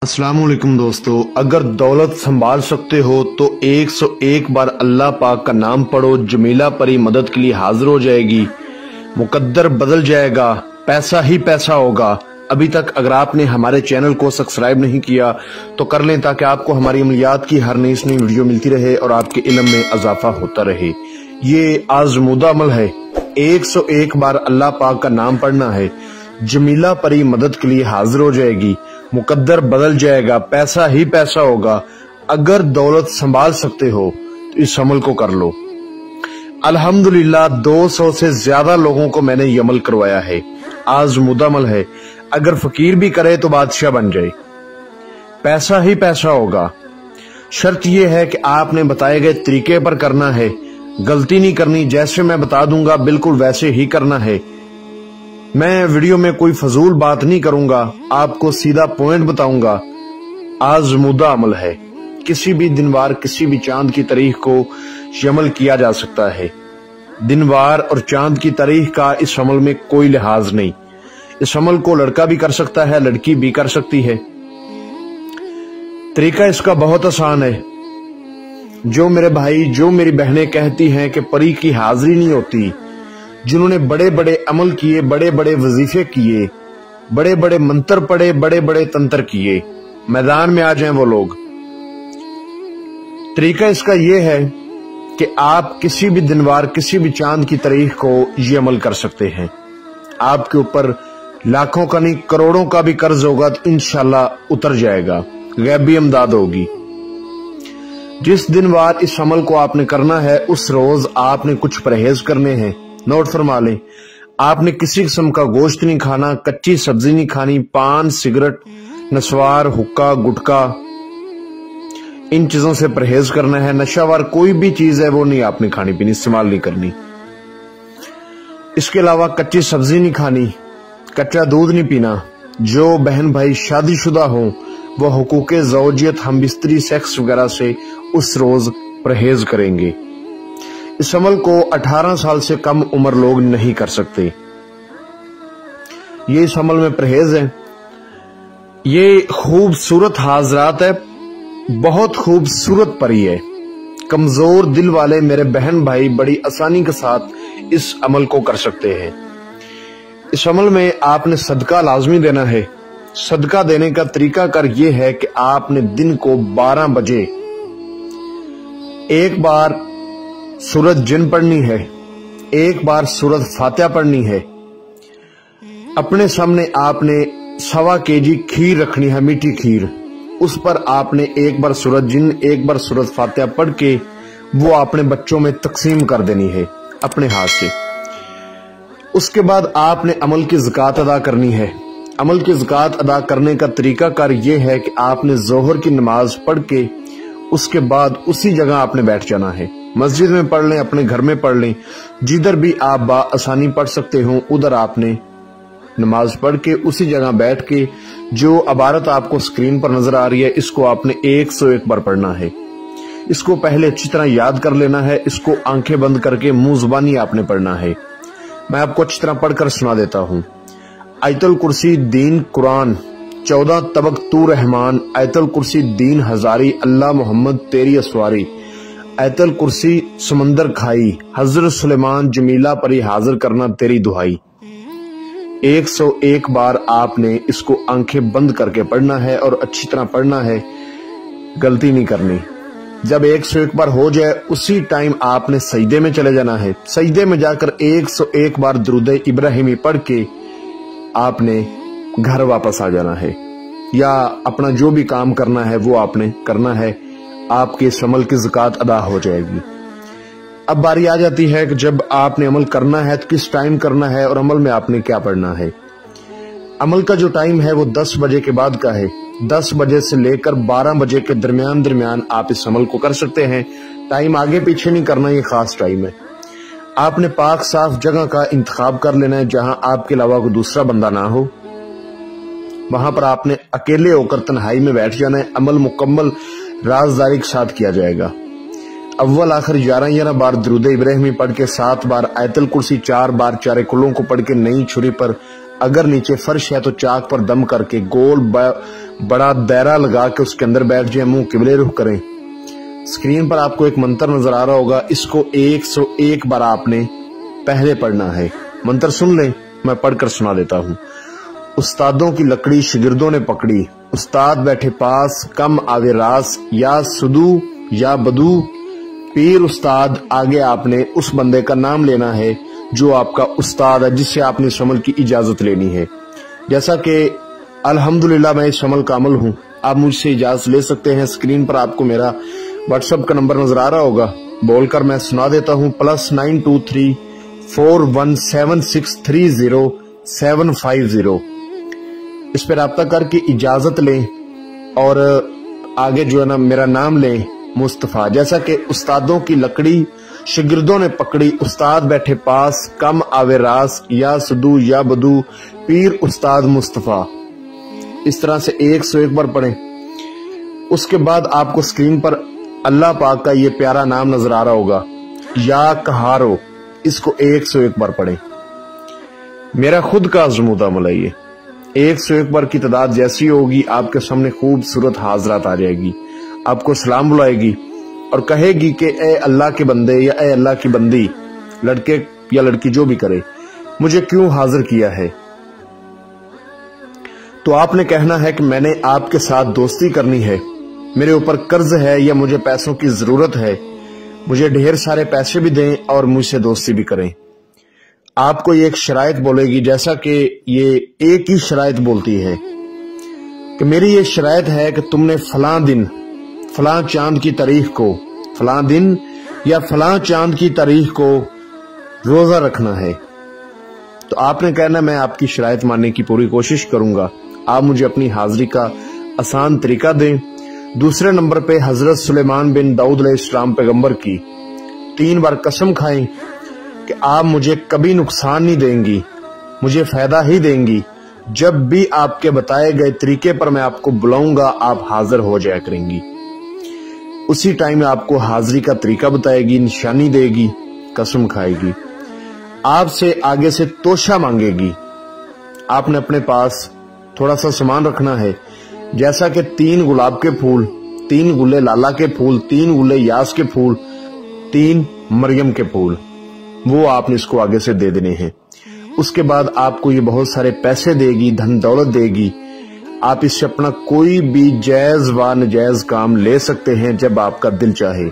अस्सलाम वालेकुम दोस्तों, अगर दौलत संभाल सकते हो तो 101 बार अल्लाह पाक का नाम पढ़ो। जमीला परी मदद के लिए हाजिर हो जाएगी, मुकद्दर बदल जाएगा, पैसा ही पैसा होगा। अभी तक अगर आपने हमारे चैनल को सब्सक्राइब नहीं किया तो कर लें, ताकि आपको हमारी अमलियात की हर नई वीडियो मिलती रहे और आपके इल्म में इजाफा होता रहे। ये आजमूदा अमल है, 101 बार अल्लाह पाक का नाम पढ़ना है। जमीला परी मदद के लिए हाजिर हो जाएगी, मुकद्दर बदल जाएगा, पैसा ही पैसा होगा। अगर दौलत संभाल सकते हो तो इस अमल को कर लो। अल्हम्दुलिल्लाह 200 से ज्यादा लोगों को मैंने ये अमल करवाया है। आजमूदा अमल है, अगर फकीर भी करे तो बादशाह बन जाए, पैसा ही पैसा होगा। शर्त यह है कि आपने बताए गए तरीके पर करना है, गलती नहीं करनी। जैसे मैं बता दूंगा बिल्कुल वैसे ही करना है। मैं वीडियो में कोई फजूल बात नहीं करूंगा, आपको सीधा पॉइंट बताऊंगा। आजमूदा अमल है, किसी भी दिनवार किसी भी चांद की तारीख को ये अमल किया जा सकता है। दिनवार और चांद की तारीख का इस अमल में कोई लिहाज नहीं। इस अमल को लड़का भी कर सकता है, लड़की भी कर सकती है। तरीका इसका बहुत आसान है। जो मेरे भाई जो मेरी बहनें कहती हैं कि परी की हाजिरी नहीं होती, जिन्होंने बड़े बड़े अमल किए, बड़े बड़े वजीफे किए, बड़े बड़े मंत्र पढ़े, बड़े बड़े तंत्र किए, मैदान में आ जाएं वो लोग। तरीका इसका ये है कि आप किसी भी दिनवार किसी भी चांद की तारीख को ये अमल कर सकते हैं। आपके ऊपर लाखों का नहीं करोड़ों का भी कर्ज होगा तो इंशाल्लाह उतर जाएगा, गैबी इमदाद होगी। जिस दिनवार इस अमल को आपने करना है उस रोज आपने कुछ परहेज करने हैं। नोट फरमा लें, आपने किसी किस्म का गोश्त नहीं खाना, कच्ची सब्जी नहीं खानी, पान, सिगरेट, नस्वार, हुक्का, गुटखा, इन चीजों से परहेज करना है। नशावार कोई भी चीज है वो नहीं आपने खानी पीनी, इस्तेमाल नहीं करनी। इसके अलावा कच्ची सब्जी नहीं खानी, कच्चा दूध नहीं पीना। जो बहन भाई शादीशुदा हो वो हुकूके ज़ौजियत, हमबिस्तरी, सेक्स वगैरह से उस रोज परहेज करेंगे। इस अमल को 18 साल से कम उम्र लोग नहीं कर सकते। ये इस अमल में परहेज है। ये खूबसूरत हाजरात है, बहुत खूबसूरत परी है। कमजोर दिल वाले मेरे बहन भाई बड़ी आसानी के साथ इस अमल को कर सकते हैं। इस अमल में आपने सदका लाजमी देना है। सदका देने का तरीका कर ये है कि आपने दिन को 12 बजे एक बार सूरत जिन पढ़नी है, एक बार सूरत फातिहा पढ़नी है। अपने सामने आपने 1.25 kg खीर रखनी है, मीठी खीर। उस पर आपने एक बार सूरत जिन, एक बार सूरत फातिहा पढ़ के वो आपने बच्चों में तकसीम कर देनी है अपने हाथ से। उसके बाद आपने अमल की ज़कात अदा करनी है। अमल की ज़कात अदा करने का तरीका कार ये है कि आपने जोहर की नमाज पढ़ के उसके बाद उसी जगह आपने बैठ जाना है। मस्जिद में पढ़ लें, अपने घर में पढ़ लें, जिधर भी आप आसानी पढ़ सकते हो उधर आपने नमाज पढ़ के उसी जगह बैठ के जो इबारत आपको स्क्रीन पर नजर आ रही है इसको आपने 101 बार पढ़ना है। इसको पहले अच्छी तरह याद कर लेना है। इसको आंखें बंद करके मुंह जुबानी आपने पढ़ना है। मैं आपको अच्छी तरह पढ़कर सुना देता हूँ। आयतुल कुर्सी दीन कुरान 14 तबक तू रहमान, आयतुल कुर्सी दीन हजारी, अल्लाह मोहम्मद तेरी असवारी, आयतुल कुर्सी समंदर खाई, हजरत सुलेमान जमीला परी हाजिर करना तेरी दुहाई। 101 बार आपने इसको आंखें बंद करके पढ़ना है और अच्छी तरह पढ़ना है, गलती नहीं करनी। जब 101 बार हो जाए उसी टाइम आपने सजदे में चले जाना है। सजदे में जाकर 101 बार दुरूद इब्राहिमी पढ़ के आपने घर वापस आ जाना है, या अपना जो भी काम करना है वो आपने करना है। आपके इस अमल की ज़कात अदा हो जाएगी। अब बारी आ जाती है कि जब आपने अमल करना है तो किस टाइम करना है और अमल में आपने क्या पढ़ना है। अमल का जो टाइम है वो 10 बजे के बाद का है। 10 बजे से लेकर 12 बजे के दरमियान आप इस अमल को कर सकते हैं। टाइम आगे पीछे नहीं करना, ये खास टाइम है। आपने पाक साफ जगह का इंतखाब कर लेना है जहां आपके अलावा कोई दूसरा बंदा ना हो। वहां पर आपने अकेले होकर तन्हाई में बैठ जाना है। अमल मुकम्मल राजदारी के साथ किया जाएगा। अव्वल आखिर 11 बार दुरूद इब्राहिमी पढ़ के 7 बार आयतुल कुर्सी, 4 बार चारे कुलों को पढ़ के नई छुरी पर اگر نیچے فرش ہے تو چاک پر دم کر کے گول بڑا دائرہ لگا کے اس کے اندر بیٹھ جائیں، منہ قبلے رخ کریں۔ اسکرین پر آپ کو ایک منتر نظر آ رہا ہوگا، اس کو 101 بار آپ نے پہلے پڑھنا ہے۔ منتر سن لیں، میں پڑھ کر سنا دیتا ہوں۔ استادوں کی لکڑی شاگردوں نے پکڑی، استاد بیٹھے پاس کم آوے راس، یا سدو یا بدو، پیر استاد آگے آپ نے اس بندے کا نام لینا ہے جو آپ کا استاد ہے، جس سے آپ نے اس عمل کی اجازت لینی ہے۔ جیسا کہ الحمدللہ میں اس عمل کا عمل ہوں، آپ مجھ سے اجازت لے سکتے ہیں۔ اسکرین پر آپ کو میرا واٹس ایپ کا نمبر نظر آ رہا ہوگا، بول کر میں سنا دیتا ہوں، +923 417630 750۔ اس پہ رابطہ کر کے اجازت لیں اور آگے جو ہے نا میرا نام لیں، مصطفیٰ۔ جیسا کہ استادوں کی لکڑی شاگردوں نے پکڑی، استاد بیٹھے پاس کم آوے راس، یا سدو یا بدو، پیر استاد مصطفیٰ۔ اس طرح سے 101 بار پڑھیں۔ اس کے بعد آپ کو اسکرین پر اللہ پاک کا یہ پیارا نام نظر آ رہا ہوگا، یا کہارو، اس کو 101 بار پڑھیں۔ میرا خود کا آزمودہ عمل ہے یہ۔ 101 بار کی تعداد جیسی ہوگی آپ کے سامنے خوبصورت حاضرات آ جائے گی، آپ کو سلام بلائے گی اور کہے گی کہ اے اللہ کے بندے یا اے اللہ کی بندی، لڑکے یا لڑکی جو بھی کرے، مجھے کیوں حاضر کیا ہے؟ تو آپ نے کہنا ہے کہ میں نے آپ کے ساتھ دوستی کرنی ہے، میرے اوپر قرض ہے یا مجھے پیسوں کی ضرورت ہے، مجھے ڈھیر سارے پیسے بھی دیں اور مجھ سے دوستی بھی کریں۔ آپ کو یہ ایک شرائط بولے گی، جیسا کہ یہ ایک ہی شرائط بولتی ہے کہ میری یہ شرائط ہے کہ تم نے فلاں دن فلاں چاند کی تاریخ کو، فلاں دن یا فلاں چاند کی تاریخ کو روزہ رکھنا ہے۔ تو آپ نے کہنا میں آپ کی شرائط ماننے کی پوری کوشش کروں گا، آپ مجھے اپنی حاضری کا آسان طریقہ دیں۔ دوسرے نمبر پہ حضرت سلیمان بن داؤد علیہ السلام پیغمبر کی 3 بار قسم کھائیں کہ آپ مجھے کبھی نقصان نہیں دیں گی، مجھے فائدہ ہی دیں گی، جب بھی آپ کے بتائے گئے طریقے پر میں آپ کو بلاؤں گا آپ حاضر ہو جایا کریں گی۔ اسی ٹائم میں آپ کو حاضری کا طریقہ بتائے گی، نشانی دے گی، قسم کھائے گی، آپ سے آگے سے توشہ مانگے گی۔ آپ نے اپنے پاس تھوڑا سا سامان رکھنا ہے، جیسا کہ 3 گلاب کے پھول، 3 گلے لالا کے پھول، 3 گلے یاس کے پھول، 3 مریم کے پھول، وہ آپ نے اس کو آگے سے دے دینے ہیں۔ اس کے بعد آپ کو یہ بہت سارے پیسے دے گی، دھن دولت دے گی، آپ اس سے اپنا کوئی بھی جائز و ناجائز کام لے سکتے ہیں جب آپ کا دل چاہے۔